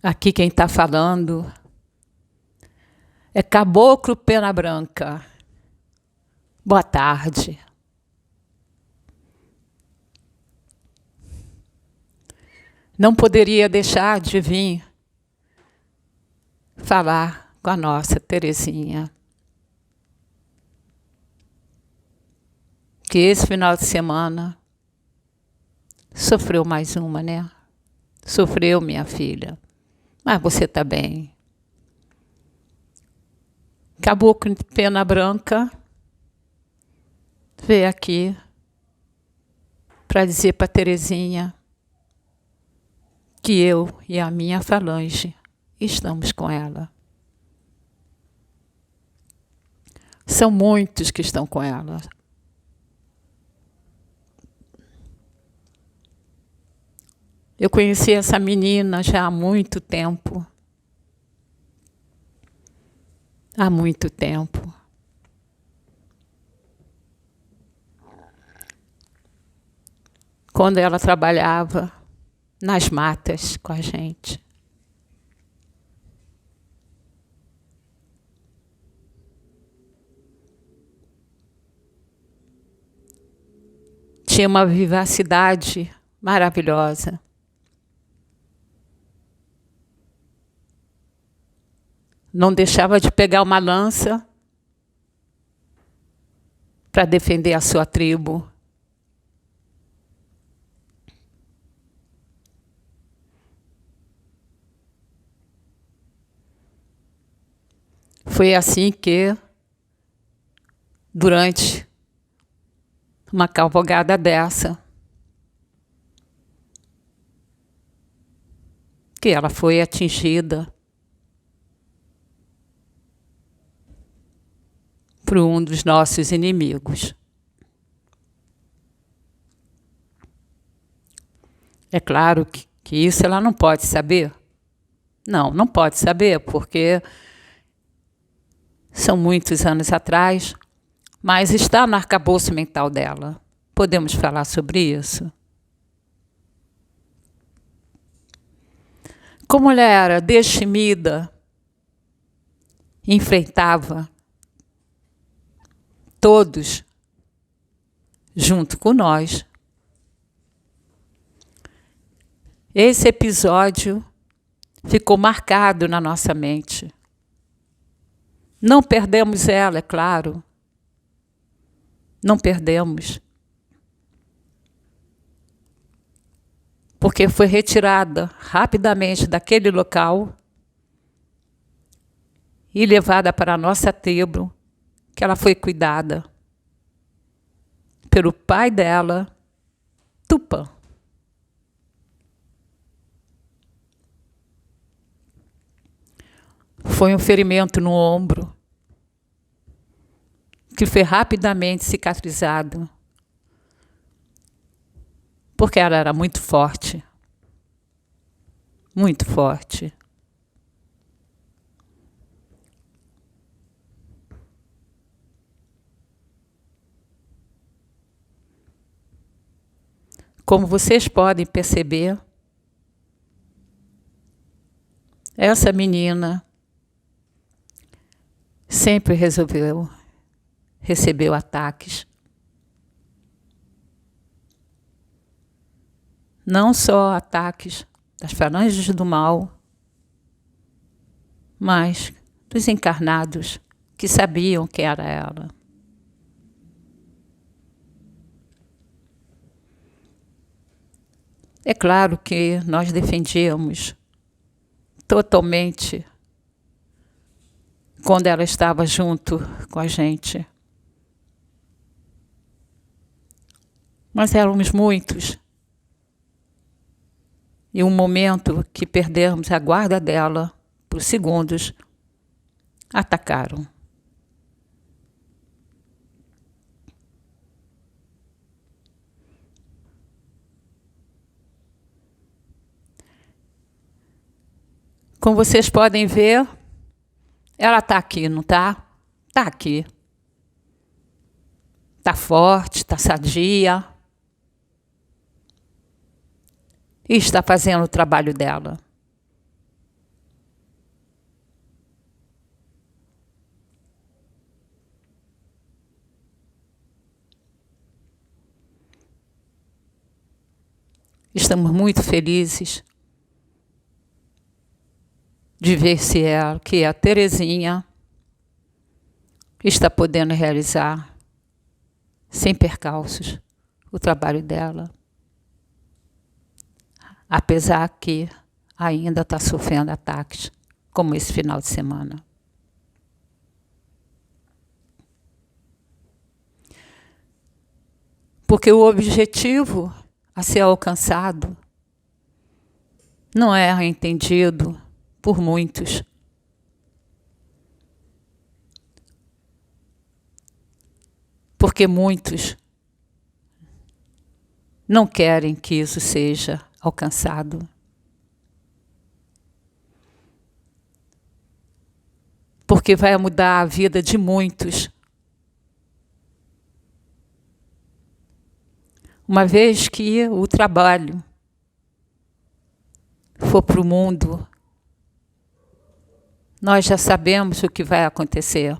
Aqui quem está falando é Caboclo Pena Branca. Boa tarde. Não poderia deixar de vir falar com a nossa Terezinha. Que esse final de semana sofreu mais uma, né? Sofreu, minha filha. Mas você está bem. Caboclo Pena Branca veio aqui para dizer para Terezinha que eu e a minha falange estamos com ela. São muitos que estão com ela. Eu conheci essa menina já há muito tempo. Há muito tempo. Quando ela trabalhava nas matas com a gente. Tinha uma vivacidade maravilhosa. Não deixava de pegar uma lança para defender a sua tribo. Foi assim que, durante uma cavalgada dessa, que ela foi atingida por um dos nossos inimigos. É claro que isso ela não pode saber. Não pode saber, porque são muitos anos atrás, mas está no arcabouço mental dela. Podemos falar sobre isso? Como ela era destemida, enfrentava todos junto com nós. Esse episódio ficou marcado na nossa mente. Não perdemos ela, é claro. Não perdemos. Porque foi retirada rapidamente daquele local e levada para a nossa tribo, que ela foi cuidada pelo pai dela, Tupã. Foi um ferimento no ombro, que foi rapidamente cicatrizado, porque ela era muito forte. Muito forte. Como vocês podem perceber, essa menina sempre recebeu ataques. Não só ataques das falanges do mal, mas dos encarnados que sabiam que era ela. É claro que nós defendíamos totalmente quando ela estava junto com a gente. Mas éramos muitos. E um momento que perdemos a guarda dela, por segundos, atacaram. Como vocês podem ver, ela está aqui, não está? Está aqui. Está forte, está sadia. E está fazendo o trabalho dela. Estamos muito felizes de ver que a Terezinha está podendo realizar, sem percalços, o trabalho dela. Apesar que ainda está sofrendo ataques, como esse final de semana. Porque o objetivo a ser alcançado não é entendido por muitos. Porque muitos não querem que isso seja alcançado. Porque vai mudar a vida de muitos. Uma vez que o trabalho for para o mundo, nós já sabemos o que vai acontecer.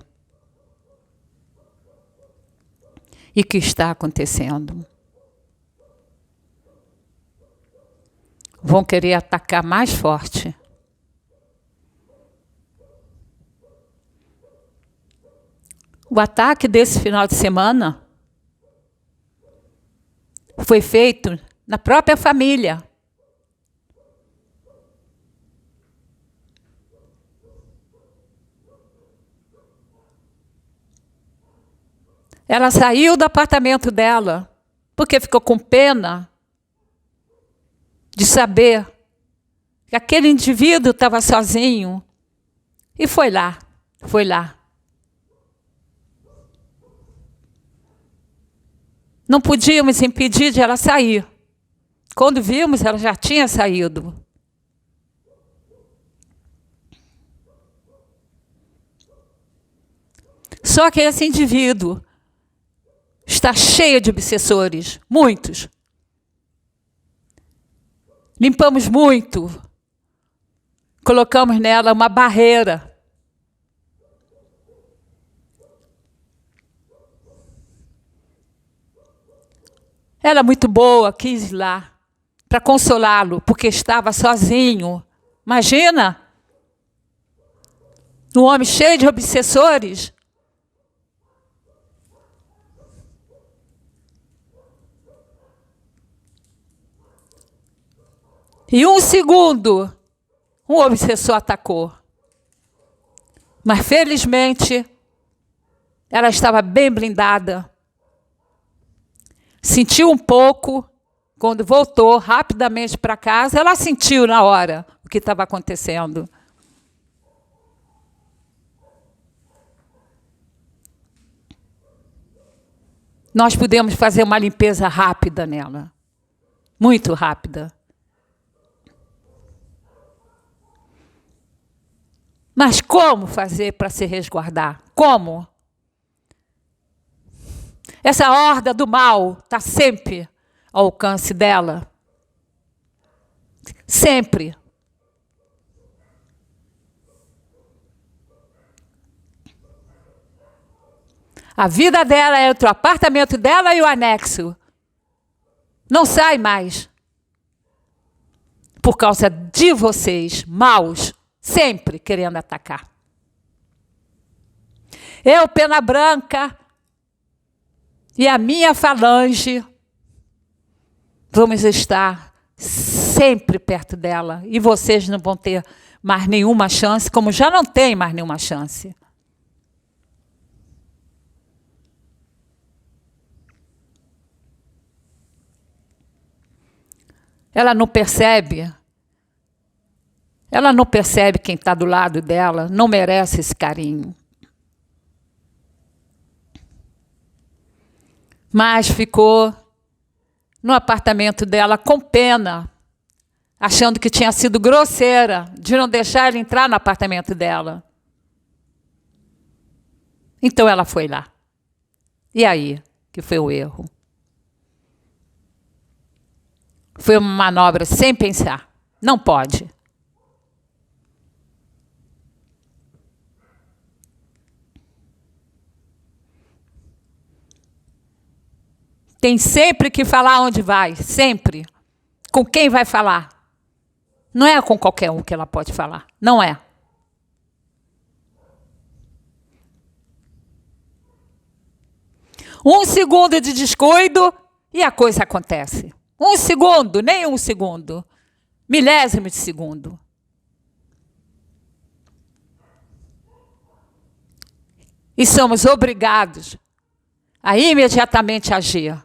E que está acontecendo. Vão querer atacar mais forte. O ataque desse final de semana foi feito na própria família. Ela saiu do apartamento dela, porque ficou com pena de saber que aquele indivíduo estava sozinho. E foi lá. Não podíamos impedir de ela sair. Quando vimos, ela já tinha saído. Só que esse indivíduo está cheio de obsessores, muitos. Limpamos muito. Colocamos nela uma barreira. Ela muito boa, quis ir lá para consolá-lo, porque estava sozinho. Imagina! Um homem cheio de obsessores. E um segundo, um obsessor atacou. Mas, felizmente, ela estava bem blindada. Sentiu um pouco, quando voltou rapidamente para casa, ela sentiu na hora o que estava acontecendo. Nós podemos fazer uma limpeza rápida nela. Muito rápida. Mas como fazer para se resguardar? Como? Essa horda do mal está sempre ao alcance dela. Sempre. A vida dela é entre o apartamento dela e o anexo. Não sai mais. Por causa de vocês, maus, sempre querendo atacar. Eu, Pena Branca, e a minha falange, vamos estar sempre perto dela. E vocês não vão ter mais nenhuma chance, como já não tem mais nenhuma chance. Ela não percebe. Ela não percebe quem está do lado dela, não merece esse carinho. Mas ficou no apartamento dela com pena, achando que tinha sido grosseira de não deixar ele entrar no apartamento dela. Então ela foi lá. E aí que foi o erro? Foi uma manobra sem pensar. Não pode. Tem sempre que falar onde vai, sempre. Com quem vai falar? Não é com qualquer um que ela pode falar. Não é. Um segundo de descuido e a coisa acontece. Um segundo, nem um segundo. Milésimo de segundo. E somos obrigados a imediatamente agir.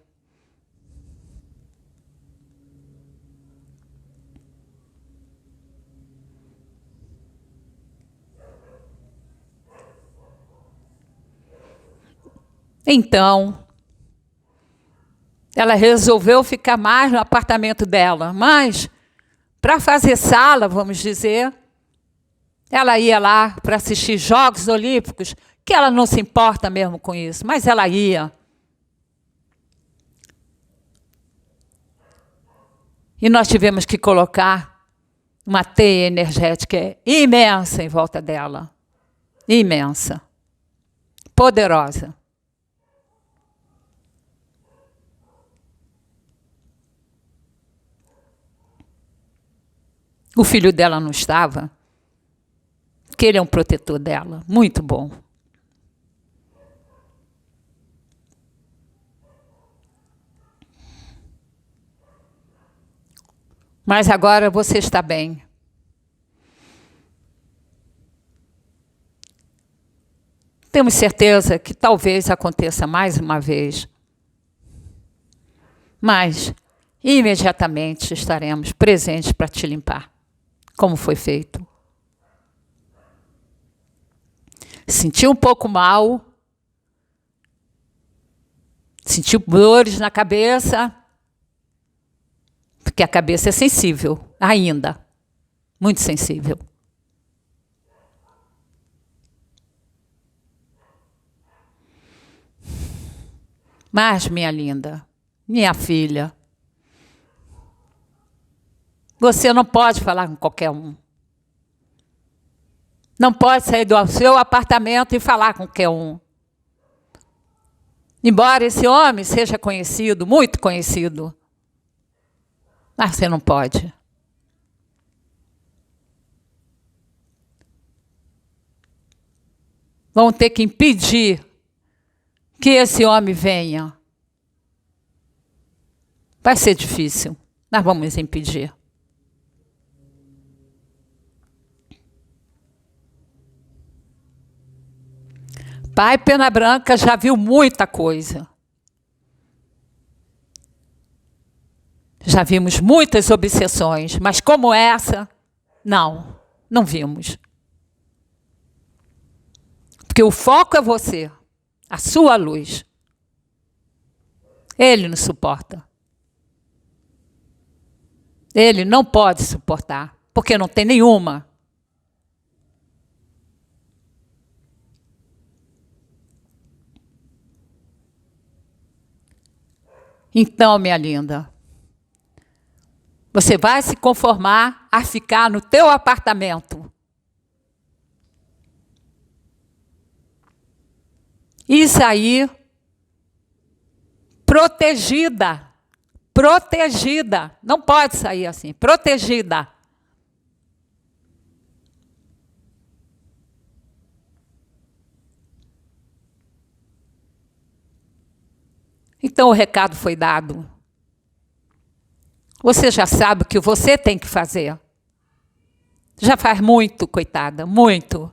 Então, ela resolveu ficar mais no apartamento dela, mas para fazer sala, vamos dizer, ela ia lá para assistir Jogos Olímpicos, que ela não se importa mesmo com isso, mas ela ia. E nós tivemos que colocar uma teia energética imensa em volta dela. Imensa. Poderosa. O filho dela não estava, que ele é um protetor dela, muito bom. Mas agora você está bem. Temos certeza que talvez aconteça mais uma vez. Mas imediatamente estaremos presentes para te limpar, como foi feito. Sentiu um pouco mal, sentiu dores na cabeça, porque a cabeça é sensível, ainda, muito sensível. Mas, minha linda, minha filha, você não pode falar com qualquer um. Não pode sair do seu apartamento e falar com qualquer um. Embora esse homem seja conhecido, muito conhecido, mas você não pode. Vão ter que impedir que esse homem venha. Vai ser difícil, mas vamos impedir. Pai Pena Branca já viu muita coisa. Já vimos muitas obsessões, mas como essa, não vimos. Porque o foco é você, a sua luz. Ele não suporta. Ele não pode suportar, porque não tem nenhuma. Então, minha linda, você vai se conformar a ficar no teu apartamento. E sair protegida. Protegida. Não pode sair assim, protegida. Então o recado foi dado. Você já sabe o que você tem que fazer. Já faz muito, coitada, muito.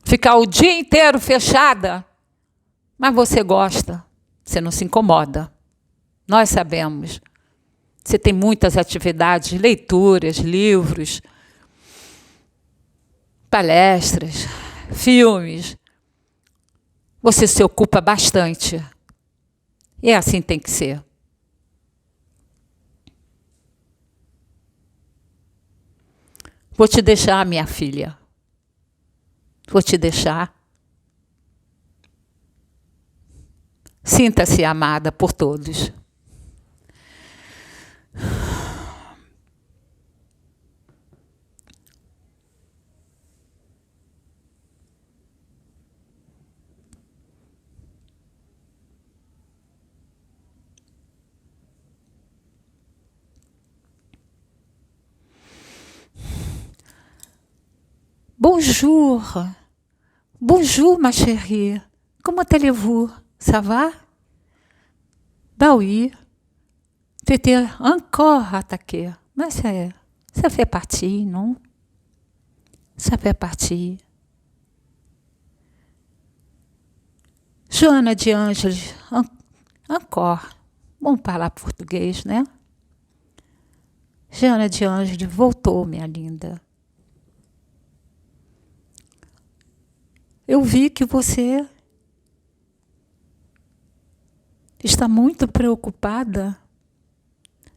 Ficar o dia inteiro fechada, mas você gosta, você não se incomoda. Nós sabemos. Você tem muitas atividades, leituras, livros, palestras, filmes. Você se ocupa bastante. E assim tem que ser. Vou te deixar, minha filha. Vou te deixar. Sinta-se amada por todos. Bonjour. Bonjour, ma chérie. Comment allez-vous? Ça va? Bah oui. Tu étais encore attaqué. Mais ça fait partie, non? Ça fait partie. Joana de Ângeles, encore. Vamos falar português, né? Joana de Ângeles voltou, minha linda. Eu vi que você está muito preocupada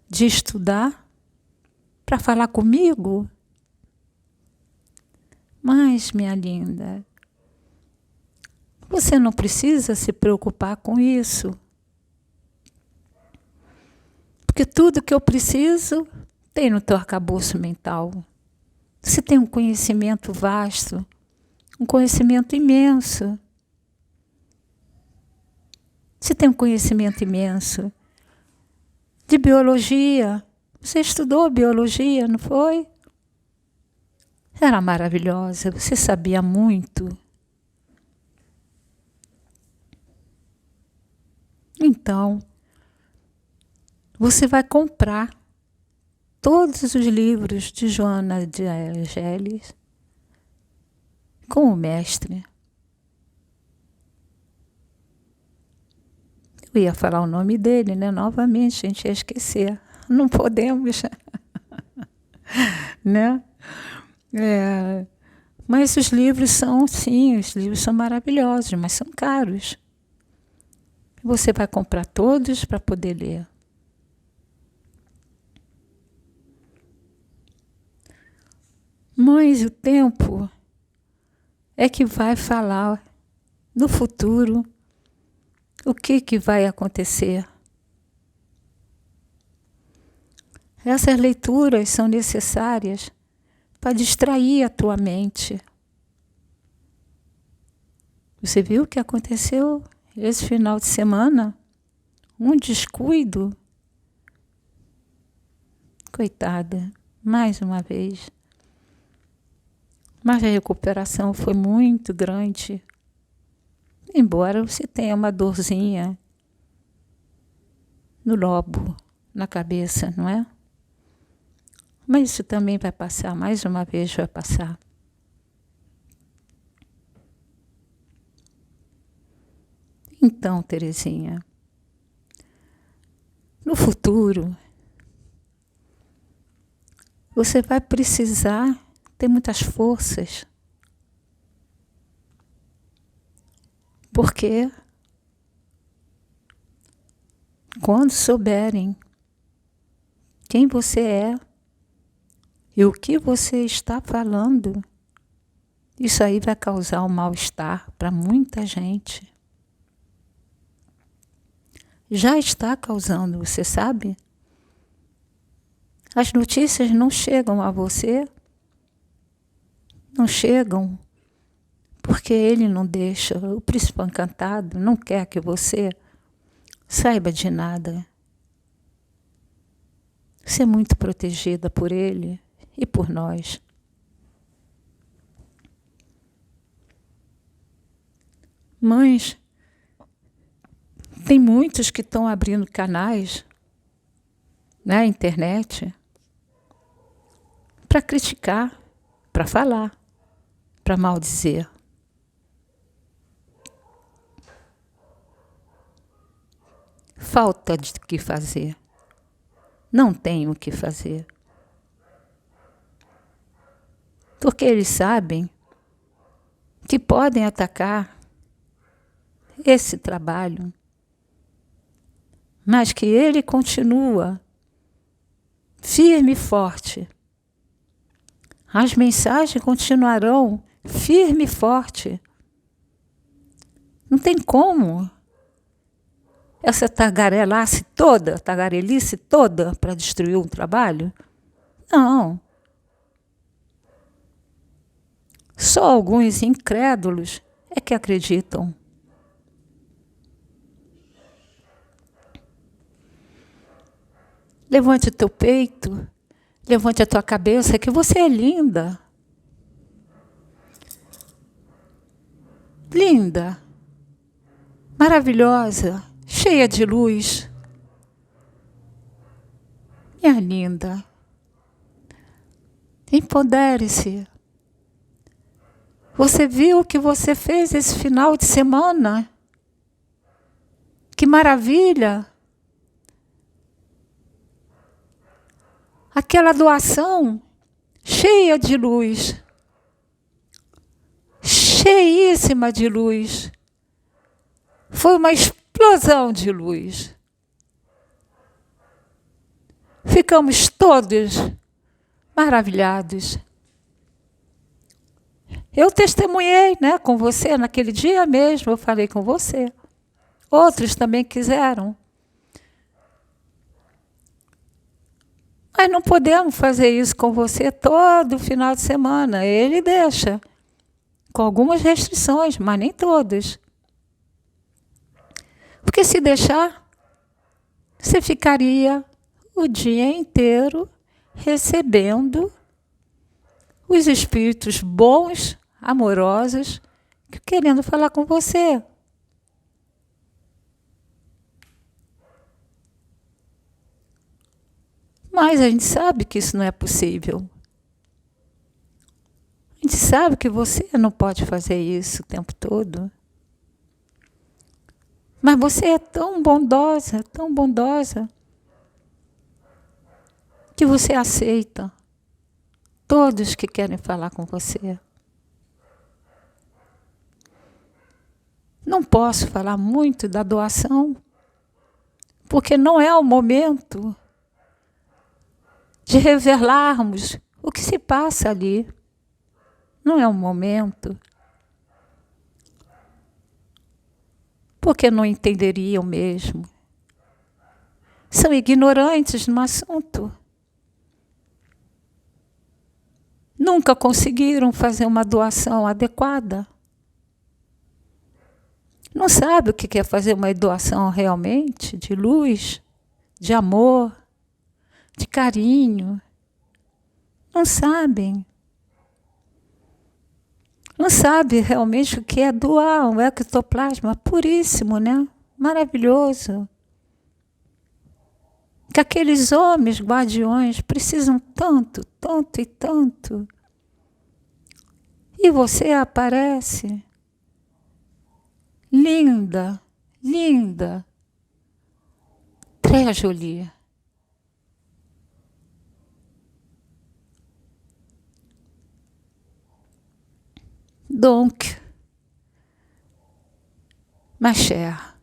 de estudar para falar comigo. Mas, minha linda, você não precisa se preocupar com isso. Porque tudo que eu preciso tem no teu arcabouço mental. Você tem um conhecimento vasto, um conhecimento imenso. Você tem um conhecimento imenso de biologia. Você estudou biologia, não foi? Era maravilhosa, você sabia muito. Então, você vai comprar todos os livros de Joana de Ângeles com o mestre. Eu ia falar o nome dele, né? Novamente, a gente ia esquecer. Não podemos. Né? Mas os livros são, sim, os livros são maravilhosos, mas são caros. Você vai comprar todos para poder ler. Mas o tempo é que vai falar no futuro o que vai acontecer. Essas leituras são necessárias para distrair a tua mente. Você viu o que aconteceu esse final de semana? Um descuido. Coitada, mais uma vez. Mas a recuperação foi muito grande. Embora você tenha uma dorzinha no lobo, na cabeça, não é? Mas isso também vai passar, mais uma vez vai passar. Então, Terezinha, no futuro, você vai precisar ter muitas forças. Porque quando souberem quem você é e o que você está falando, isso aí vai causar um mal-estar para muita gente. Já está causando, você sabe? As notícias não chegam a você, não chegam porque ele não deixa, o príncipe encantado não quer que você saiba de nada. Você é muito protegida por ele e por nós. Mas tem muitos que estão abrindo canais na internet para criticar, para falar, para maldizer. Falta de o que fazer. Não tem o que fazer. Porque eles sabem que podem atacar esse trabalho, mas que ele continua firme e forte. As mensagens continuarão firme e forte. Não tem como essa tagarelice toda para destruir um trabalho? Não. Só alguns incrédulos é que acreditam. Levante o teu peito, levante a tua cabeça, que você é linda. linda, maravilhosa, cheia de luz. Minha linda, empodere-se. Você viu o que você fez esse final de semana? Que maravilha! Aquela doação cheia de luz, cheíssima de luz. Foi uma explosão de luz. Ficamos todos maravilhados. Eu testemunhei, né, com você, naquele dia mesmo, eu falei com você. Outros também quiseram. Mas não podemos fazer isso com você todo final de semana. Ele deixa, com algumas restrições, mas nem todas. Porque se deixar, você ficaria o dia inteiro recebendo os espíritos bons, amorosos, querendo falar com você. Mas a gente sabe que isso não é possível. A gente sabe que você não pode fazer isso o tempo todo. Mas você é tão bondosa, que você aceita todos que querem falar com você. Não posso falar muito da doação, porque não é o momento de revelarmos o que se passa ali. Não é o momento. Porque não entenderiam mesmo. São ignorantes no assunto. Nunca conseguiram fazer uma doação adequada. Não sabe o que é fazer uma doação realmente de luz, de amor, de carinho. Não sabem. Não sabe realmente o que é doar um ectoplasma puríssimo, né? Maravilhoso. Que aqueles homens guardiões precisam tanto, tanto e tanto. E você aparece linda, linda, très jolie. Donc, ma chère,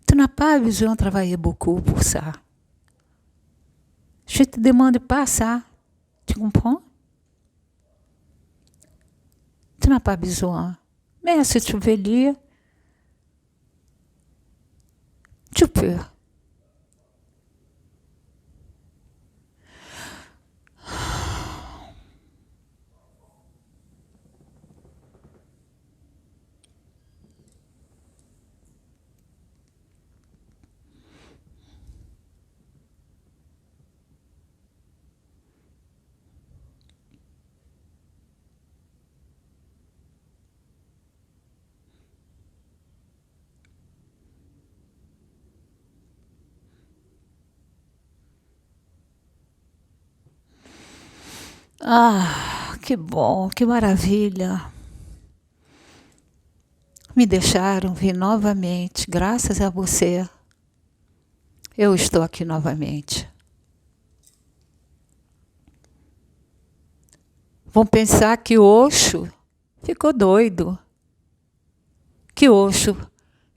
tu n'as pas besoin de travailler beaucoup pour ça. Je te demande pas ça. Tu comprends? Tu n'as pas besoin. Mais si tu veux lire, tu peux. Ah, que bom, que maravilha. Me deixaram vir novamente, graças a você. Eu estou aqui novamente. Vão pensar que Osho ficou doido. Que Osho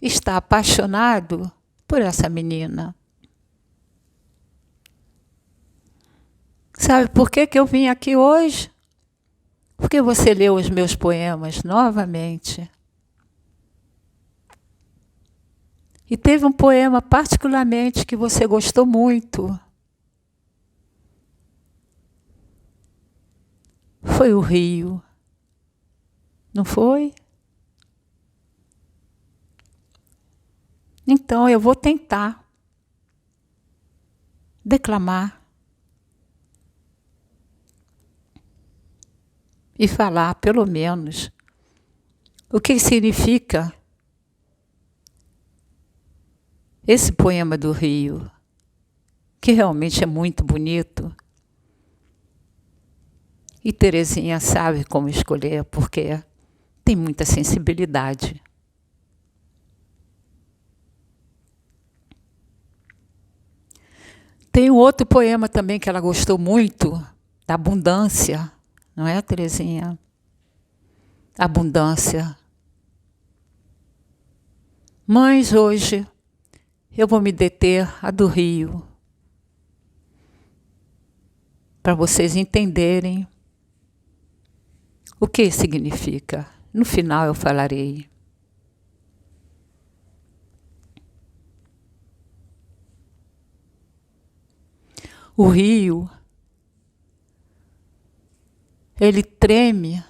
está apaixonado por essa menina. Sabe por que eu vim aqui hoje? Porque você leu os meus poemas novamente. E teve um poema particularmente que você gostou muito. Foi o rio. Não foi? Então eu vou tentar declamar e falar, pelo menos, O que significa esse poema do rio, que realmente é muito bonito. E Terezinha sabe como escolher, porque tem muita sensibilidade. Tem um outro poema também que ela gostou muito, da abundância, não é, Terezinha? Abundância. Mas hoje eu vou me deter a do rio, para vocês entenderem o que significa. No final eu falarei. O rio, ele treme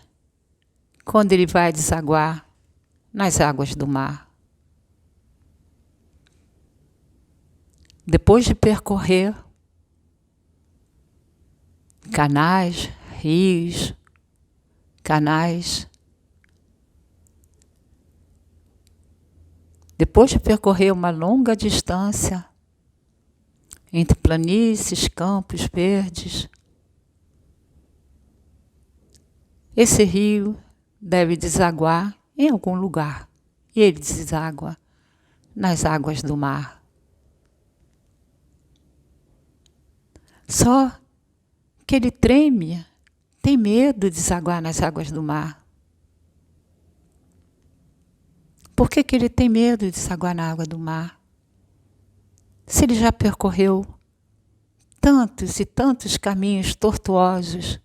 quando ele vai desaguar nas águas do mar. Depois de percorrer canais, rios, canais, depois de percorrer uma longa distância entre planícies, campos verdes, esse rio deve desaguar em algum lugar. E ele deságua nas águas do mar. Só que ele treme, tem medo de desaguar nas águas do mar. Por que ele tem medo de desaguar na água do mar? Se ele já percorreu tantos e tantos caminhos tortuosos,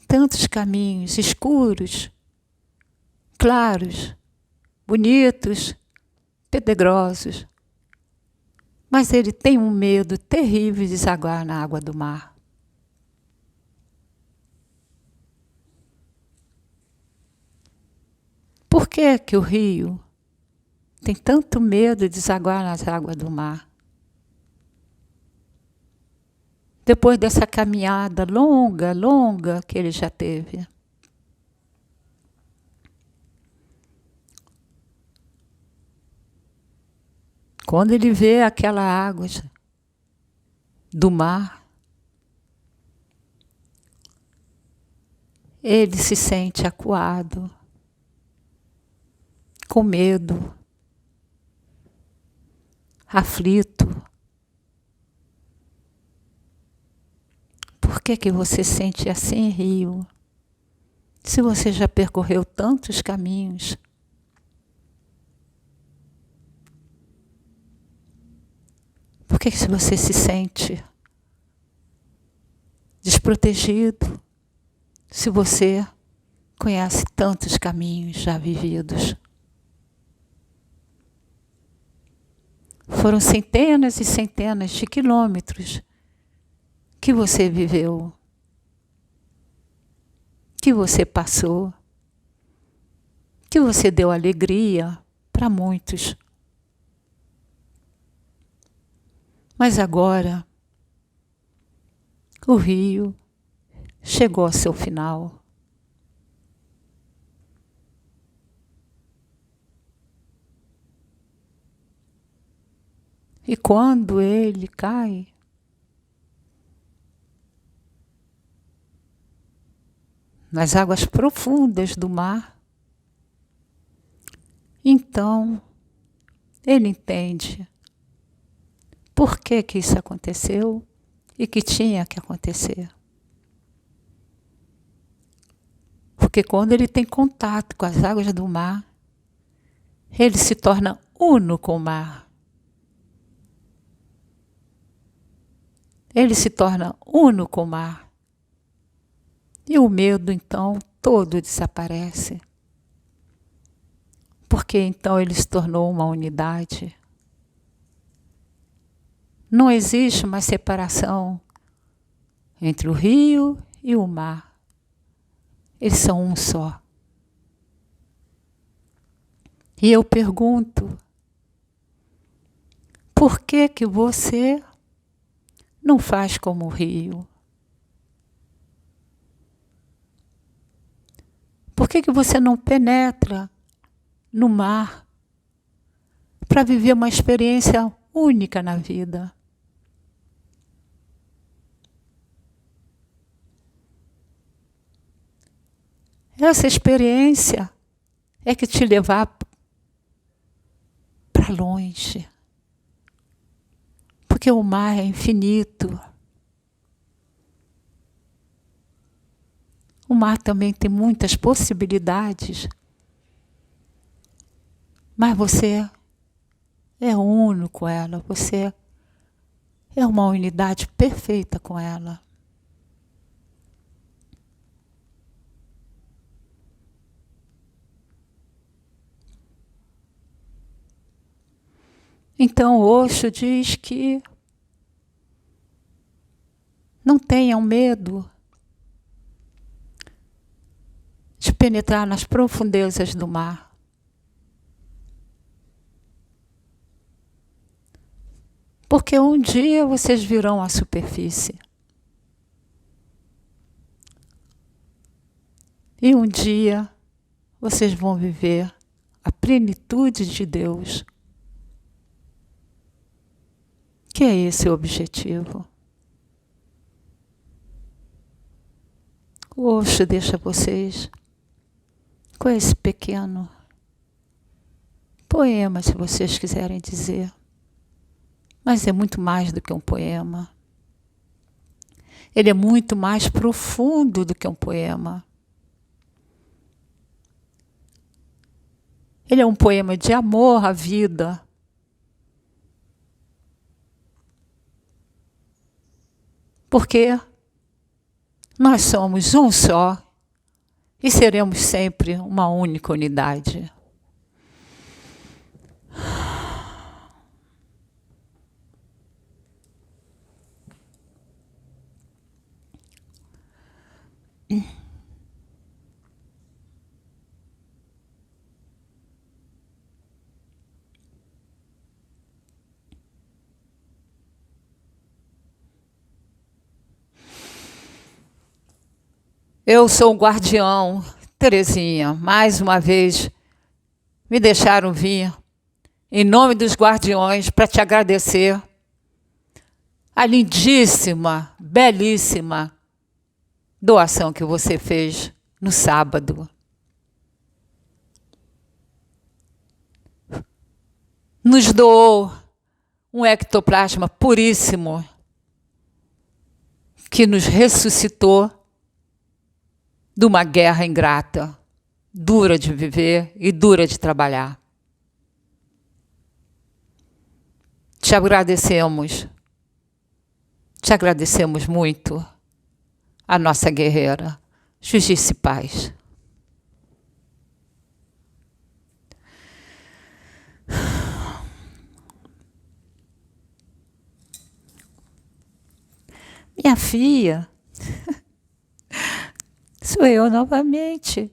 tantos caminhos escuros, claros, bonitos, pedregosos, mas ele tem um medo terrível de desaguar na água do mar. Por que que o rio tem tanto medo de desaguar nas águas do mar? Depois dessa caminhada longa, longa que ele já teve. Quando ele vê aquela água do mar, ele se sente acuado, com medo, aflito. Por que que você sente assim, rio? Se você já percorreu tantos caminhos. Por que que você se sente desprotegido se você conhece tantos caminhos já vividos? Foram centenas e centenas de quilômetros que você viveu, que você passou, que você deu alegria para muitos. Mas agora, o rio chegou ao seu final. E quando ele cai, nas águas profundas do mar, então ele entende por que que isso aconteceu e que tinha que acontecer. Porque quando ele tem contato com as águas do mar, ele se torna uno com o mar. Ele se torna uno com o mar. E o medo, então, todo desaparece. Porque então ele se tornou uma unidade. Não existe uma separação entre o rio e o mar. Eles são um só. E eu pergunto, por que que você não faz como o rio? Por que você não penetra no mar para viver uma experiência única na vida? Essa experiência é que te levar para longe. Porque o mar é infinito. O mar também tem muitas possibilidades. Mas você é uno com ela. Você é uma unidade perfeita com ela. Então, Osho diz que não tenham medo de penetrar nas profundezas do mar. Porque um dia vocês virão à superfície. E um dia vocês vão viver a plenitude de Deus. Que é esse o objetivo. O Osho deixa vocês com esse pequeno poema, se vocês quiserem dizer. Mas é muito mais do que um poema. Ele é muito mais profundo do que um poema. Ele é um poema de amor à vida. Porque nós somos um só e seremos sempre uma única unidade. Eu sou o guardião, Terezinha. Mais uma vez, me deixaram vir, em nome dos guardiões, para te agradecer a lindíssima, belíssima doação que você fez no sábado. Nos doou um ectoplasma puríssimo que nos ressuscitou de uma guerra ingrata, dura de viver e dura de trabalhar. Te agradecemos muito, a nossa guerreira, Justiça e Paz. Minha filha, sou eu novamente.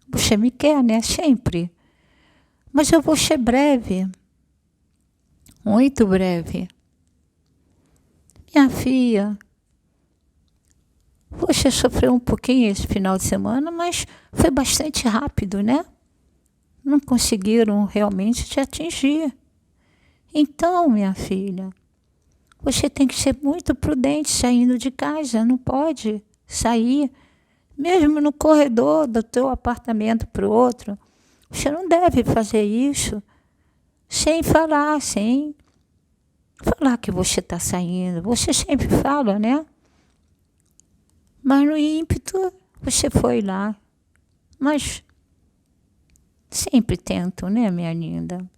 Você me quer, né? Sempre. Mas eu vou ser breve. Muito breve. Minha filha, você sofreu um pouquinho esse final de semana, mas foi bastante rápido, né? Não conseguiram realmente te atingir. Então, minha filha, você tem que ser muito prudente saindo de casa. Não pode sair, mesmo no corredor do teu apartamento para o outro. Você não deve fazer isso sem falar que você está saindo. Você sempre fala, né? Mas no ímpeto, você foi lá. Mas sempre tentam, né, minha linda?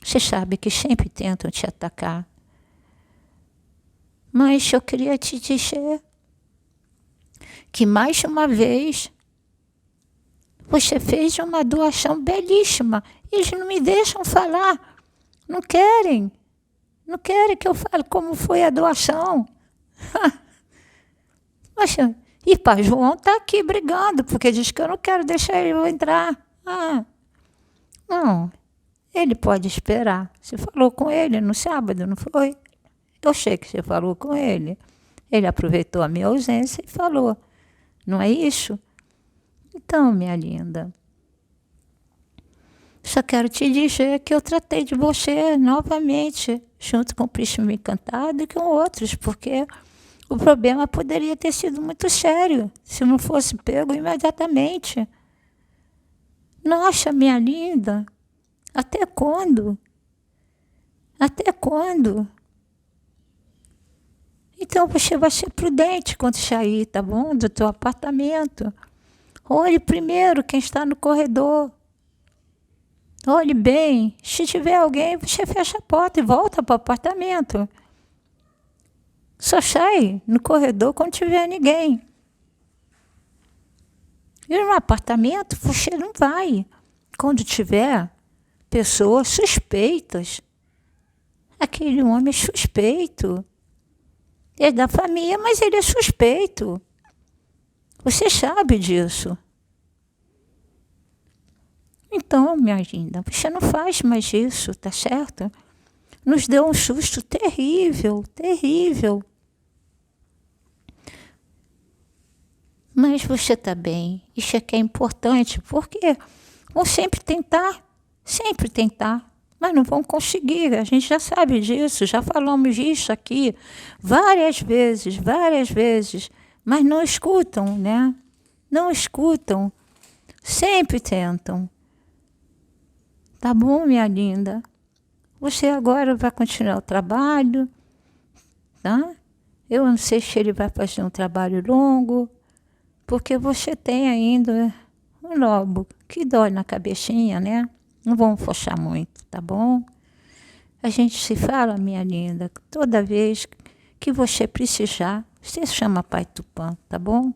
Você sabe que sempre tentam te atacar. Mas eu queria te dizer que mais uma vez você fez uma doação belíssima. Eles não me deixam falar. Não querem que eu fale como foi a doação. Poxa, e Pai João está aqui brigando, porque diz que eu não quero deixar ele entrar. Não, ele pode esperar. Você falou com ele no sábado, não foi? Eu sei que você falou com ele. Ele aproveitou a minha ausência e falou. Não é isso? Então, minha linda, só quero te dizer que eu tratei de você novamente, junto com o Príncipe Encantado e com outros, porque o problema poderia ter sido muito sério se não fosse pego imediatamente. Nossa, minha linda, até quando? Até quando? Então você vai ser prudente quando sair, tá bom? Do teu apartamento. Olhe primeiro quem está no corredor. Olhe bem. Se tiver alguém, você fecha a porta e volta para o apartamento. Só sai no corredor quando tiver ninguém. E no apartamento você não vai quando tiver pessoas suspeitas. Aquele homem é suspeito. É da família, mas ele é suspeito. Você sabe disso. Então, minha linda, você não faz mais isso, tá certo? Nos deu um susto terrível, terrível. Mas você está bem. Isso é que é importante, porque vão sempre tentar, mas não vão conseguir. A gente já sabe disso, já falamos disso aqui várias vezes, mas não escutam, né? Não escutam. Sempre tentam. Tá bom, minha linda? Você agora vai continuar o trabalho, tá? Eu não sei se ele vai fazer um trabalho longo, porque você tem ainda um lobo que dói na cabecinha, né? Não vamos forçar muito, tá bom? A gente se fala, minha linda, toda vez que você precisar, você chama Pai Tupã, tá bom?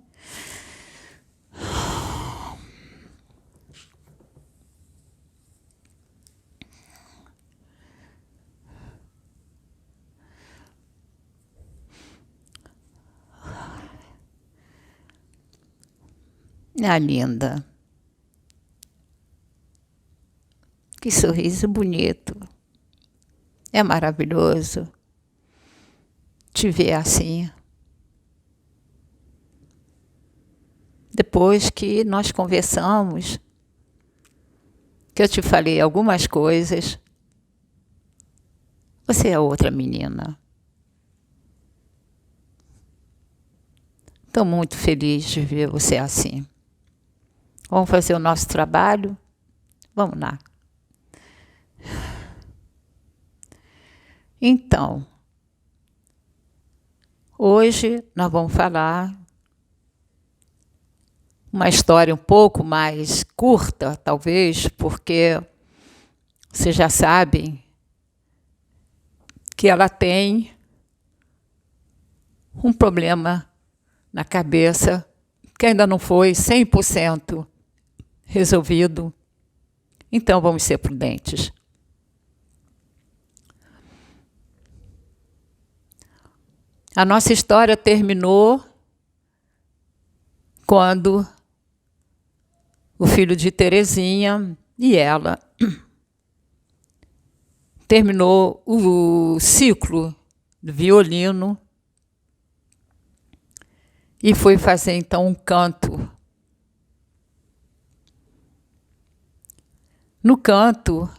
Minha linda. Que sorriso bonito. É maravilhoso te ver assim. Depois que nós conversamos, que eu te falei algumas coisas, você é outra menina. Estou muito feliz de ver você assim. Vamos fazer o nosso trabalho? Vamos lá. Então, hoje nós vamos falar uma história um pouco mais curta, talvez, porque vocês já sabem que ela tem um problema na cabeça que ainda não foi 100% resolvido. Então, vamos ser prudentes. A nossa história terminou quando o filho de Terezinha e ela terminou o ciclo de violino e foi fazer, então, um canto. No canto,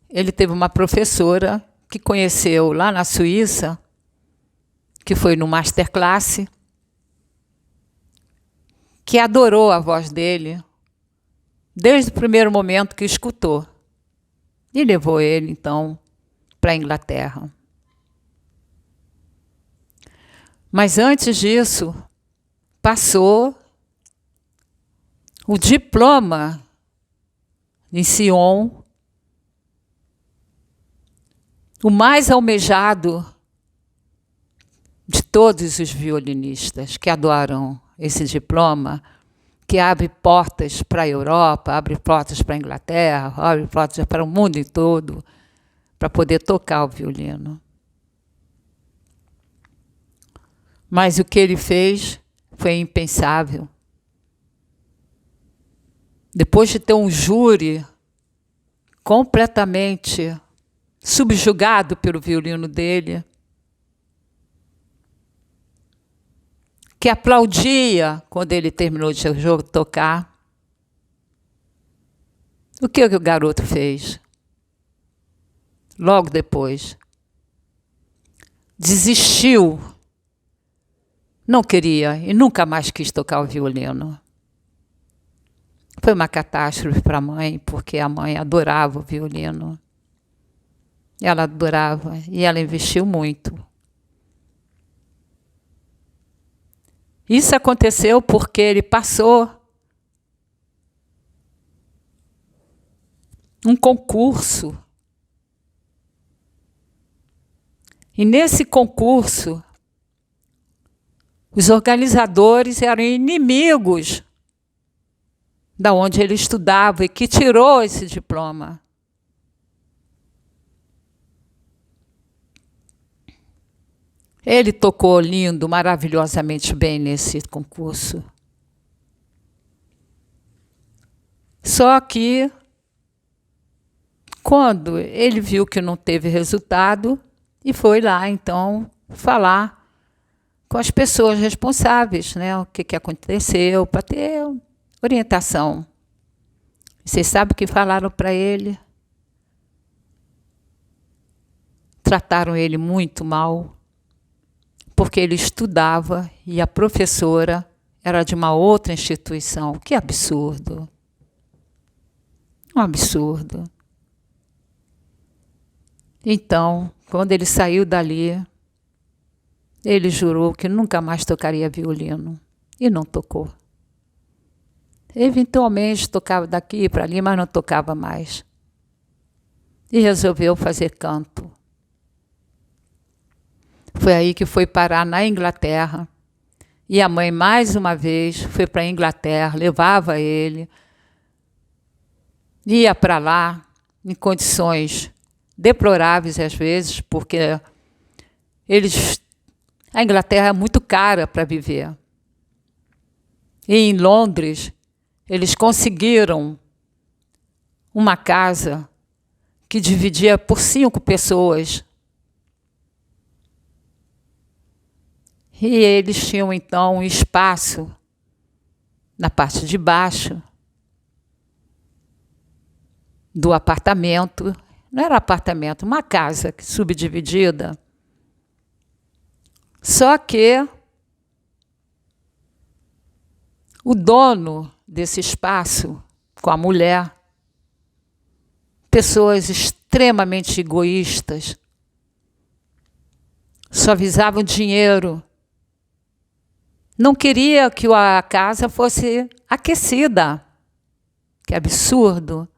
ele teve uma professora que conheceu lá na Suíça, que foi no masterclass, que adorou a voz dele desde o primeiro momento que escutou. E levou ele, então, para a Inglaterra. Mas antes disso, passou o diploma em Sion, o mais almejado de todos os violinistas que adoram esse diploma, que abre portas para a Europa, abre portas para a Inglaterra, abre portas para o mundo todo, para poder tocar o violino. Mas o que ele fez foi impensável. Depois de ter um júri completamente subjugado pelo violino dele, que aplaudia quando ele terminou de tocar, O que o garoto fez? Logo depois, desistiu. Não queria e nunca mais quis tocar o violino. Foi uma catástrofe para a mãe, porque a mãe adorava o violino. Ela adorava e ela investiu muito. Isso aconteceu porque ele passou um concurso. E nesse concurso, os organizadores eram inimigos da onde ele estudava e que tirou esse diploma. Ele tocou lindo, maravilhosamente bem nesse concurso. Só que, quando ele viu que não teve resultado, e foi lá, então, falar com as pessoas responsáveis, né? O que aconteceu, para ter orientação. Vocês sabem o que falaram para ele? Trataram ele muito mal, porque ele estudava e a professora era de uma outra instituição. Que absurdo! Um absurdo. Então, quando ele saiu dali, ele jurou que nunca mais tocaria violino. E não tocou. Eventualmente tocava daqui para ali, mas não tocava mais. E resolveu fazer canto. Foi aí que foi parar na Inglaterra. E a mãe, mais uma vez, foi para a Inglaterra, levava ele, ia para lá em condições deploráveis às vezes, porque a Inglaterra é muito cara para viver. E em Londres, eles conseguiram uma casa que dividia por 5 pessoas. E eles tinham, então, um espaço na parte de baixo do apartamento. Não era apartamento, uma casa subdividida. Só que o dono desse espaço, com a mulher, pessoas extremamente egoístas, só visavam dinheiro. Não queria que a casa fosse aquecida. Que absurdo.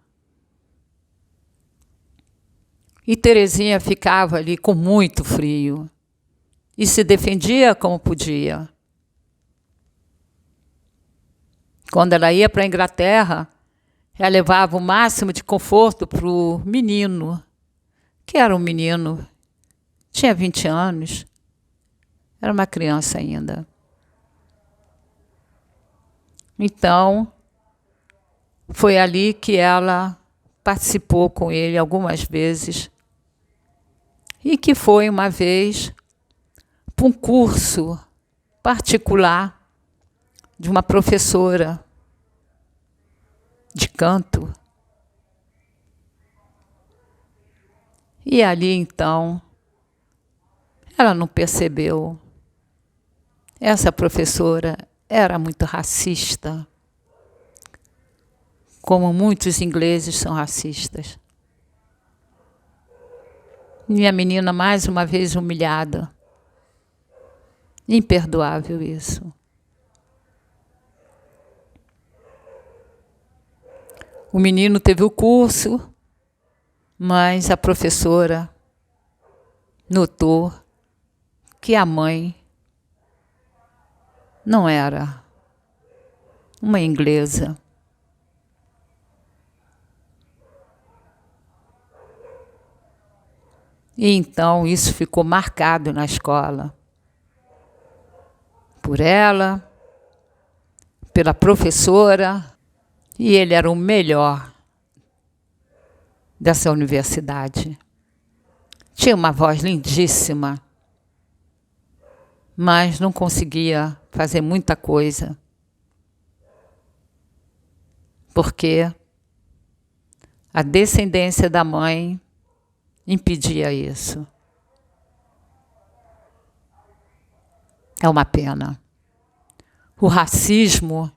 E Terezinha ficava ali com muito frio. E se defendia como podia. Quando ela ia para a Inglaterra, ela levava o máximo de conforto para o menino, que era um menino, tinha 20 anos, era uma criança ainda. Então, foi ali que ela participou com ele algumas vezes e que foi uma vez para um curso particular de uma professora de canto. E ali, então, ela não percebeu. Essa professora era muito racista, como muitos ingleses são racistas. Minha menina, mais uma vez, humilhada. Imperdoável isso. O menino teve o curso, mas a professora notou que a mãe não era uma inglesa. E então isso ficou marcado na escola. Por ela, pela professora, e ele era o melhor dessa universidade. Tinha uma voz lindíssima, mas não conseguia fazer muita coisa, porque A descendência da mãe impedia isso. É uma pena. O racismo,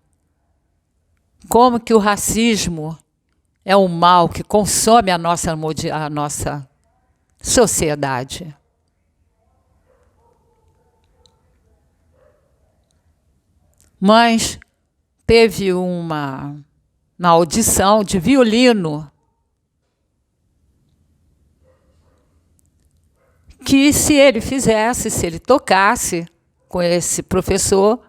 como que o racismo é um mal que consome a nossa sociedade. Mas teve uma audição de violino que se ele fizesse, se ele tocasse com esse professor,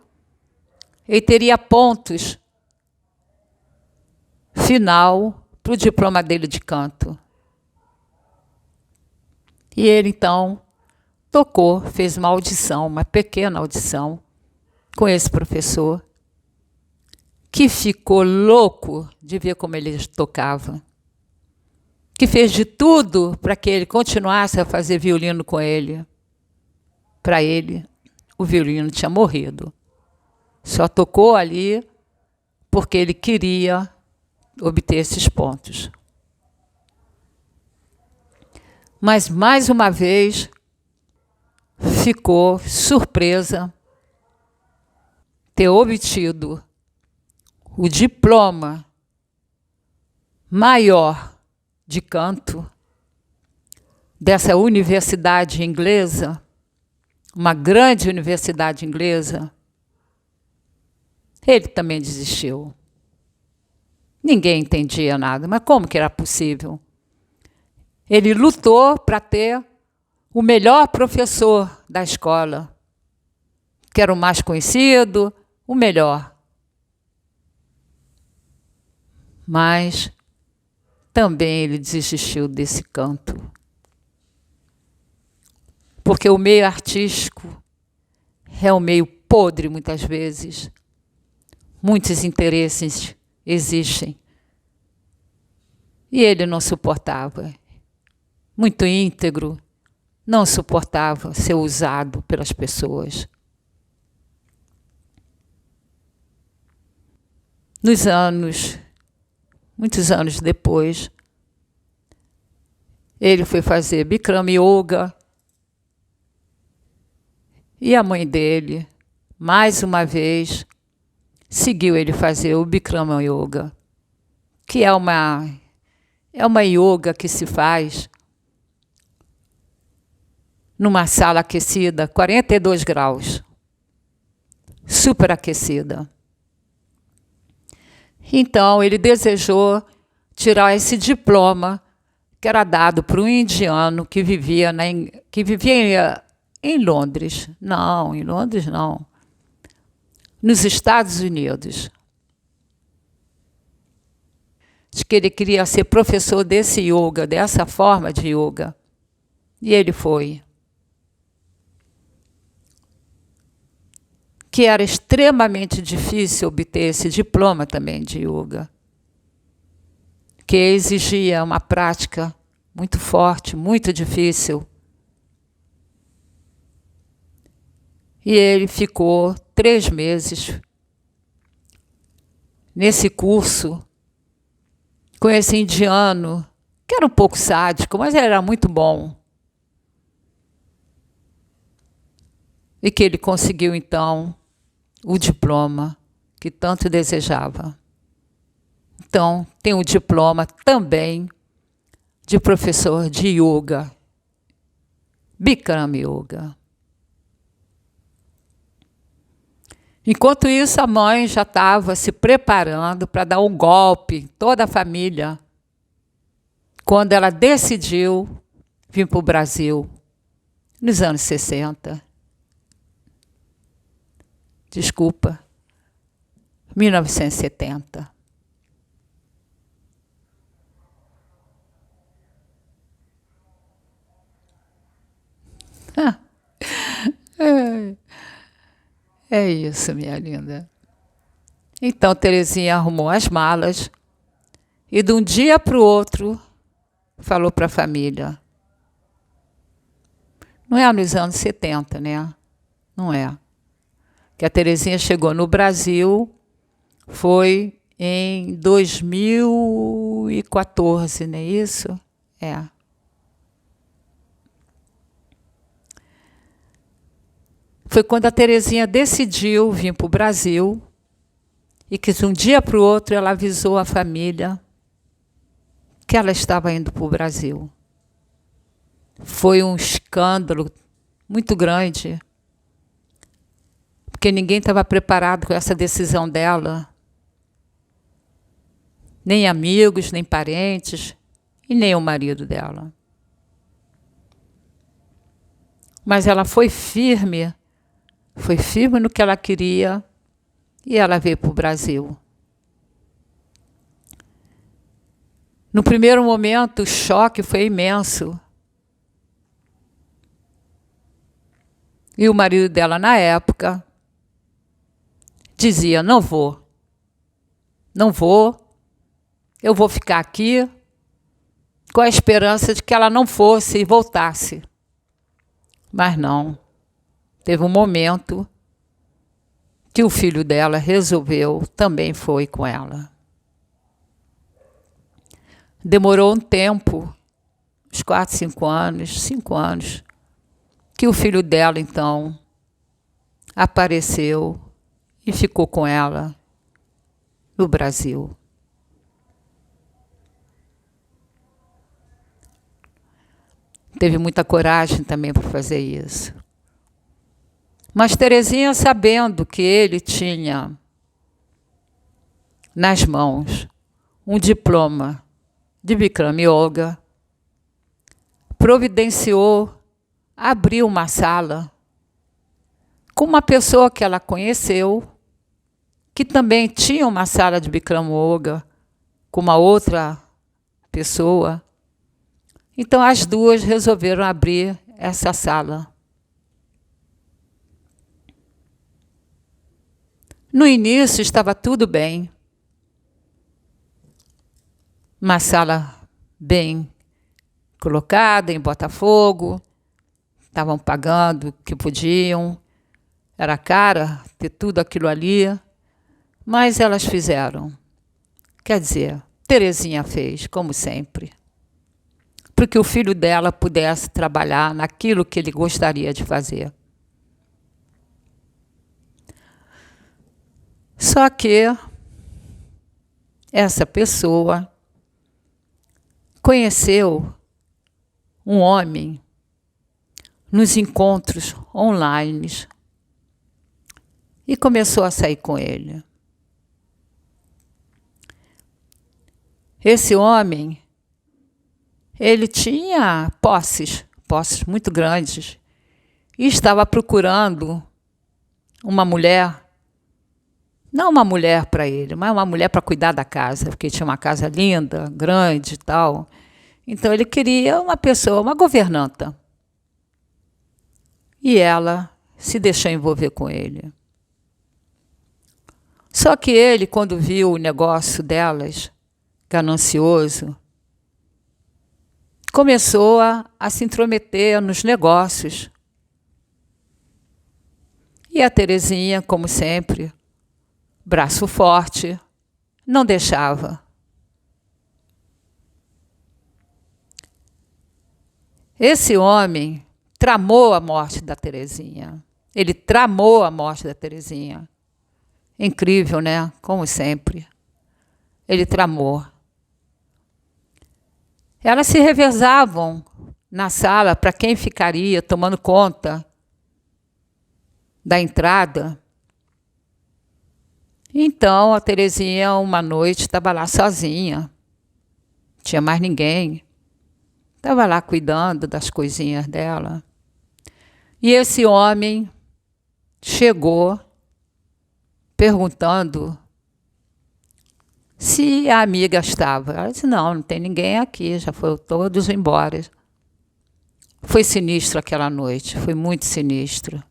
ele teria pontos final para o diploma dele de canto. E ele, então, tocou, fez uma audição, uma pequena audição, com esse professor, que ficou louco de ver como ele tocava, que fez de tudo para que ele continuasse a fazer violino com ele. Para ele, o violino tinha morrido. Só tocou ali porque ele queria obter esses pontos. Mas, mais uma vez, ficou surpresa ter obtido o diploma maior de canto dessa universidade inglesa, uma grande universidade inglesa. Ele também desistiu. Ninguém entendia nada, mas como que era possível? Ele lutou para ter o melhor professor da escola, que era o mais conhecido, o melhor. Mas também ele desistiu desse canto. Porque o meio artístico é um meio podre, muitas vezes. Muitos interesses existem. E ele não suportava. Muito íntegro, não suportava ser usado pelas pessoas. Muitos anos depois, ele foi fazer Bikram Yoga. E a mãe dele, mais uma vez, seguiu ele fazer o Bikram Yoga, que é uma yoga que se faz numa sala aquecida, 42 graus, superaquecida. Então, ele desejou tirar esse diploma que era dado para um indiano que vivia em Londres. Não, em Londres não. Nos Estados Unidos. Diz que ele queria ser professor desse yoga, dessa forma de yoga. E ele foi. Que era extremamente difícil obter esse diploma também de yoga, que exigia uma prática muito forte, muito difícil. E ele ficou 3 meses nesse curso com esse indiano, que era um pouco sádico, mas ele era muito bom. E que ele conseguiu, então, o diploma que tanto desejava. Então, tem um diploma também de professor de yoga, Bikram Yoga. Enquanto isso, a mãe já estava se preparando para dar um golpe em toda a família, quando ela decidiu vir para o Brasil, nos anos 60. Desculpa, 1970. É isso, minha linda. Então, Terezinha arrumou as malas e, de um dia para o outro, falou para a família. Não é nos anos 70, né? Não é. Que a Terezinha chegou no Brasil foi em 2014, não é isso? É. Foi quando a Terezinha decidiu vir para o Brasil e que de um dia para o outro ela avisou a família que ela estava indo para o Brasil. Foi um escândalo muito grande, porque ninguém estava preparado com essa decisão dela. Nem amigos, nem parentes, e nem o marido dela. Mas ela foi firme no que ela queria, e ela veio para o Brasil. No primeiro momento, o choque foi imenso. E o marido dela, na época, dizia, não vou, eu vou ficar aqui com a esperança de que ela não fosse e voltasse. Mas não. Teve um momento que o filho dela resolveu, também foi com ela. Demorou um tempo, uns 4, 5 anos, que o filho dela, então, apareceu e ficou com ela no Brasil. Teve muita coragem também para fazer isso. Mas Terezinha, sabendo que ele tinha nas mãos um diploma de Bikram Yoga, providenciou, abriu uma sala com uma pessoa que ela conheceu, que também tinha uma sala de Bikram Yoga, com uma outra pessoa. Então, as duas resolveram abrir essa sala. No início, estava tudo bem. Uma sala bem colocada, em Botafogo. Estavam pagando o que podiam. Era cara ter tudo aquilo ali. Mas elas fizeram. Quer dizer, Terezinha fez, como sempre, para que o filho dela pudesse trabalhar naquilo que ele gostaria de fazer. Só que essa pessoa conheceu um homem nos encontros online e começou a sair com ele. Esse homem, ele tinha posses muito grandes, e estava procurando uma mulher, não uma mulher para ele, mas uma mulher para cuidar da casa, porque tinha uma casa linda, grande e tal. Então ele queria uma pessoa, uma governanta. E ela se deixou envolver com ele. Só que ele, quando viu o negócio delas, ganancioso, começou a se intrometer nos negócios. E a Terezinha, como sempre, braço forte, não deixava. Esse homem tramou a morte da Terezinha. Ele tramou a morte da Terezinha. Incrível, né? Como sempre. Ele tramou. Elas se revezavam na sala para quem ficaria tomando conta da entrada. Então, a Terezinha, uma noite, estava lá sozinha. Não tinha mais ninguém. Estava lá cuidando das coisinhas dela. E esse homem chegou perguntando se a amiga estava. Ela disse, não tem ninguém aqui, já foram todos embora. Foi sinistro aquela noite, foi muito sinistro.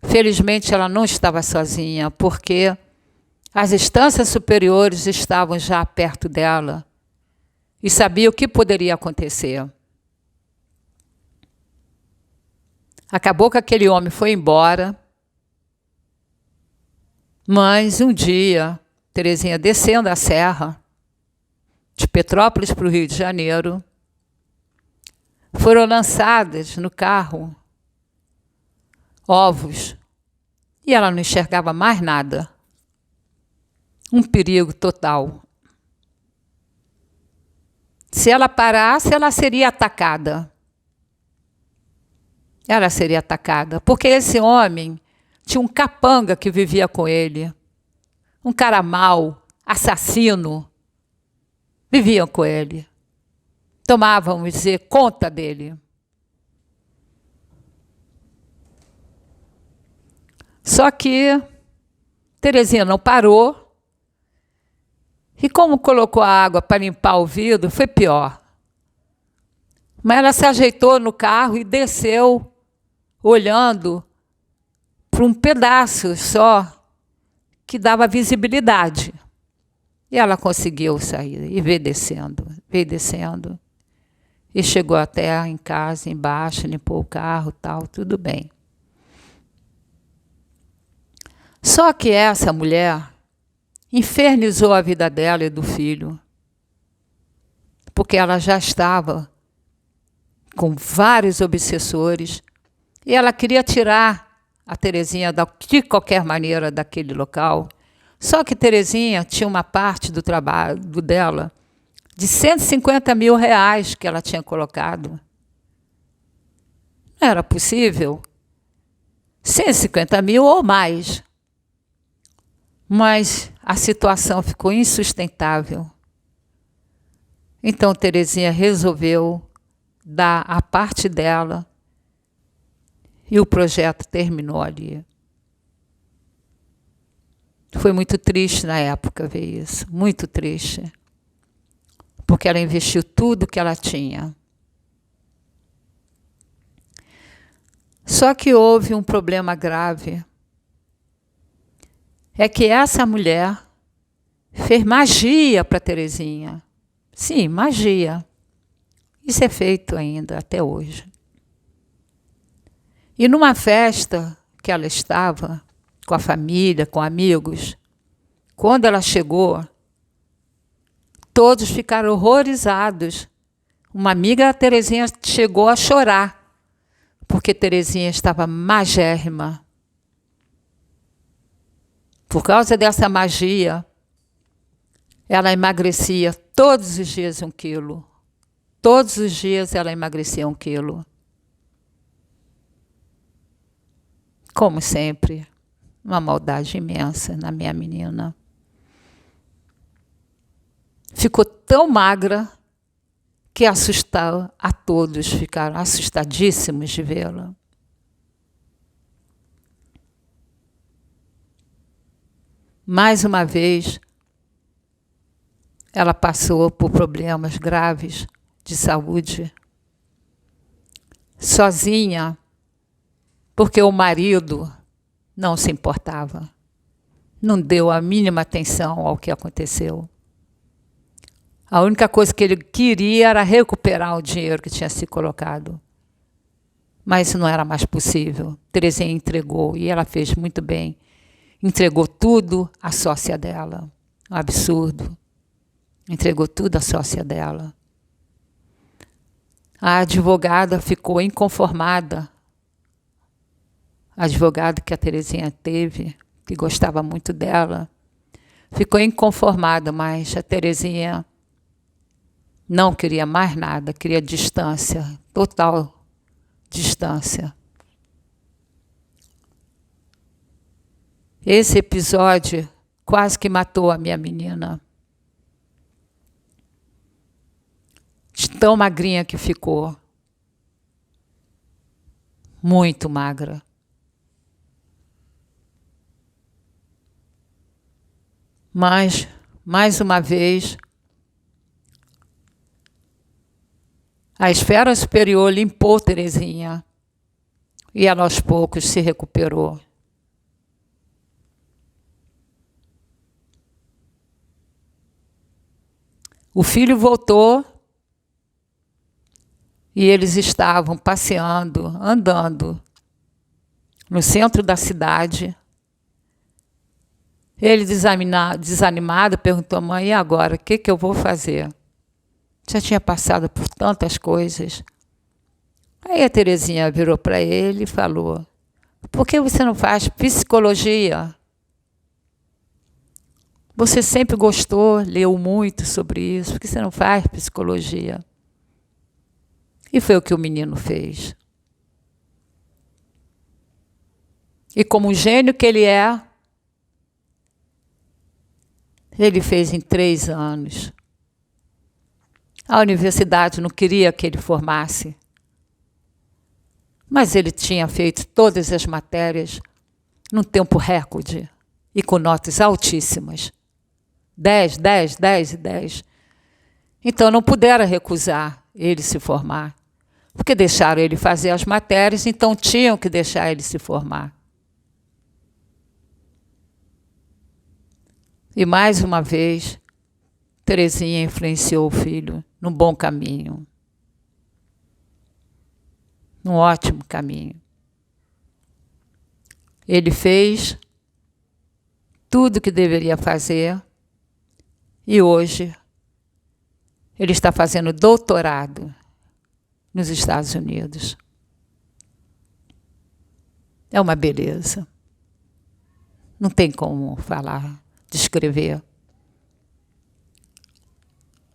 Felizmente, ela não estava sozinha, porque as instâncias superiores estavam já perto dela e sabia o que poderia acontecer. Acabou que aquele homem foi embora, mas um dia Terezinha descendo a serra, de Petrópolis para o Rio de Janeiro, foram lançadas no carro ovos e ela não enxergava mais nada. Um perigo total. Se ela parasse, ela seria atacada. Ela seria atacada, porque esse homem tinha um capanga que vivia com ele, um cara mau, assassino, viviam com ele. Tomavam, vamos dizer, conta dele. Só que Terezinha não parou. E como colocou a água para limpar o vidro, foi pior. Mas ela se ajeitou no carro e desceu, olhando para um pedaço só que dava visibilidade. E ela conseguiu sair e veio descendo. E chegou até em casa, embaixo, limpou o carro, tal, tudo bem. Só que essa mulher infernizou a vida dela e do filho, porque ela já estava com vários obsessores e ela queria tirar a Terezinha de qualquer maneira daquele local. Só que Terezinha tinha uma parte do trabalho dela de 150 mil reais que ela tinha colocado. Não era possível. 150 mil ou mais. Mas a situação ficou insustentável. Então Terezinha resolveu dar a parte dela e o projeto terminou ali. Foi muito triste na época ver isso, muito triste. Porque ela investiu tudo que ela tinha. Só que houve um problema grave. É que essa mulher fez magia para Terezinha. Sim, magia. Isso é feito ainda até hoje. E numa festa que ela estava, com a família, com amigos, quando ela chegou, todos ficaram horrorizados. Uma amiga da Terezinha chegou a chorar, porque Terezinha estava magérrima. Por causa dessa magia, ela emagrecia todos os dias 1 quilo. Todos os dias ela emagrecia 1 quilo. Como sempre, uma maldade imensa na minha menina. Ficou tão magra que assustou a todos, ficaram assustadíssimos de vê-la. Mais uma vez, ela passou por problemas graves de saúde, sozinha, porque o marido não se importava, não deu a mínima atenção ao que aconteceu. A única coisa que ele queria era recuperar o dinheiro que tinha se colocado. Mas isso não era mais possível. Terezinha entregou, e ela fez muito bem. Entregou tudo à sócia dela. Um absurdo. Entregou tudo à sócia dela. A advogada ficou inconformada. A advogada que a Terezinha teve, que gostava muito dela, ficou inconformada, mas a Terezinha não queria mais nada, queria distância, total distância. Esse episódio quase que matou a minha menina. De tão magrinha que ficou. Muito magra. Mas, mais uma vez, a esfera superior limpou Terezinha e ela aos poucos se recuperou. O filho voltou e eles estavam passeando, andando no centro da cidade. Ele, desanimado, perguntou: mãe, e agora? O que eu vou fazer? Já tinha passado por tantas coisas. Aí a Terezinha virou para ele e falou: por que você não faz psicologia? Você sempre gostou, leu muito sobre isso, por que você não faz psicologia? E foi o que o menino fez. E como o gênio que ele fez em 3 anos. A universidade não queria que ele formasse, mas ele tinha feito todas as matérias num tempo recorde e com notas altíssimas. 10, 10, 10 e 10. Então não puderam recusar ele se formar, porque deixaram ele fazer as matérias, então tinham que deixar ele se formar. E mais uma vez, Terezinha influenciou o filho num bom caminho, num ótimo caminho. Ele fez tudo o que deveria fazer e hoje ele está fazendo doutorado nos Estados Unidos. É uma beleza. Não tem como falar, descrever.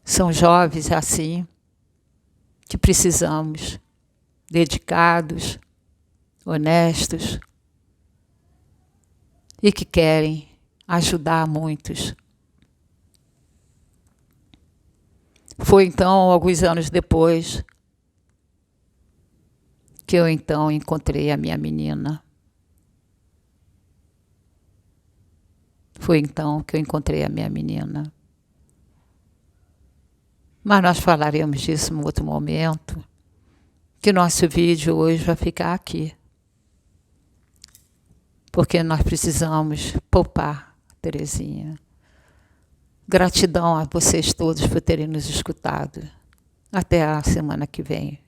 São jovens assim que precisamos, dedicados, honestos e que querem ajudar muitos. Foi então, alguns anos depois, que eu então encontrei a minha menina. Foi então que eu encontrei a minha menina. Mas nós falaremos disso em outro momento, que nosso vídeo hoje vai ficar aqui. Porque nós precisamos poupar Terezinha. Gratidão a vocês todos por terem nos escutado. Até a semana que vem.